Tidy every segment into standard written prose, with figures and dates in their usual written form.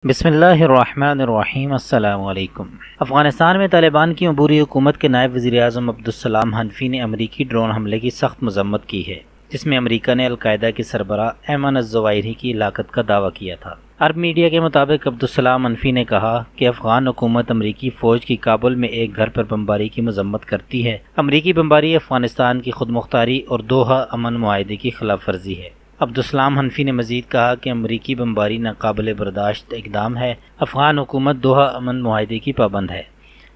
بسم اللہ الرحمن الرحیم۔ السلام علیکم۔ افغانستان میں طالبان کی عبوری حکومت کے نائب وزیر اعظم عبدالسلام حنفی نے امریکی ڈرون حملے کی سخت مذمت کی ہے، جس میں امریکہ نے القاعدہ کے سربراہ ایمن الظواہری کی ہلاکت کا دعویٰ کیا تھا۔ عرب میڈیا کے مطابق عبدالسلام حنفی نے کہا کہ افغان حکومت امریکی فوج کی کابل میں ایک گھر پر بمباری کی مذمت کرتی ہے۔ امریکی بمباری افغانستان کی خود مختاری اور دوحہ امن معاہدے کی خلاف ورزی ہے۔ عبدالسلام حنفی نے مزید کہا کہ امریکی بمباری ناقابل برداشت اقدام ہے۔ افغان حکومت دوحہ امن معاہدے کی پابند ہے۔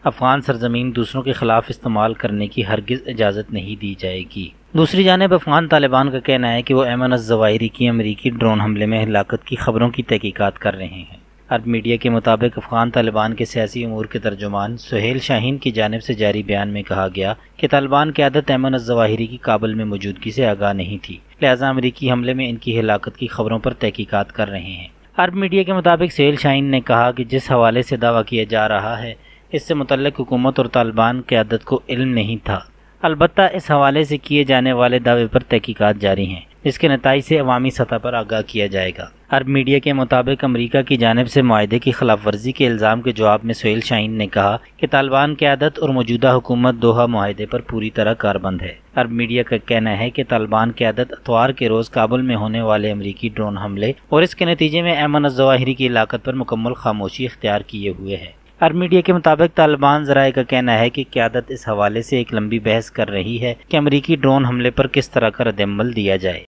افغان سرزمین دوسروں کے خلاف استعمال کرنے کی ہرگز اجازت نہیں دی جائے گی۔ دوسری جانب افغان طالبان کا کہنا ہے کہ وہ ایمن الظواہری کی امریکی ڈرون حملے میں ہلاکت کی خبروں کی تحقیقات کر رہے ہیں۔ عرب میڈیا کے مطابق افغان طالبان کے سیاسی امور کے ترجمان سہیل شاہین کی جانب سے جاری بیان میں کہا گیا کہ طالبان قیادت ایمن الظواہری کی کابل میں موجودگی سے آگاہ نہیں تھی، لہذا امریکی حملے میں ان کی ہلاکت کی خبروں پر تحقیقات کر رہے ہیں۔ عرب میڈیا کے مطابق سہیل شاہین نے کہا کہ جس حوالے سے دعویٰ کیا جا رہا ہے اس سے متعلق حکومت اور طالبان قیادت کو علم نہیں تھا، البتہ اس حوالے سے کیے جانے والے دعوے پر تحقیقات جاری ہیں، جس کے نتائج سے عوامی سطح پر آگاہ کیا جائے گا۔ عرب میڈیا کے مطابق امریکہ کی جانب سے معاہدے کی خلاف ورزی کے الزام کے جواب میں سہیل شاہین نے کہا کہ طالبان قیادت اور موجودہ حکومت دوحہ معاہدے پر پوری طرح کاربند ہے۔ عرب میڈیا کا کہنا ہے کہ طالبان قیادت اتوار کے روز کابل میں ہونے والے امریکی ڈرون حملے اور اس کے نتیجے میں ایمن الظواہری کی ہلاکت پر مکمل خاموشی اختیار کیے ہوئے ہے۔ عرب میڈیا کے مطابق طالبان ذرائع کا کہنا ہے کہ قیادت اس حوالے سے ایک لمبی بحث کر رہی ہے کہ امریکی ڈرون حملے پر کس طرح کا رد عمل دیا جائے۔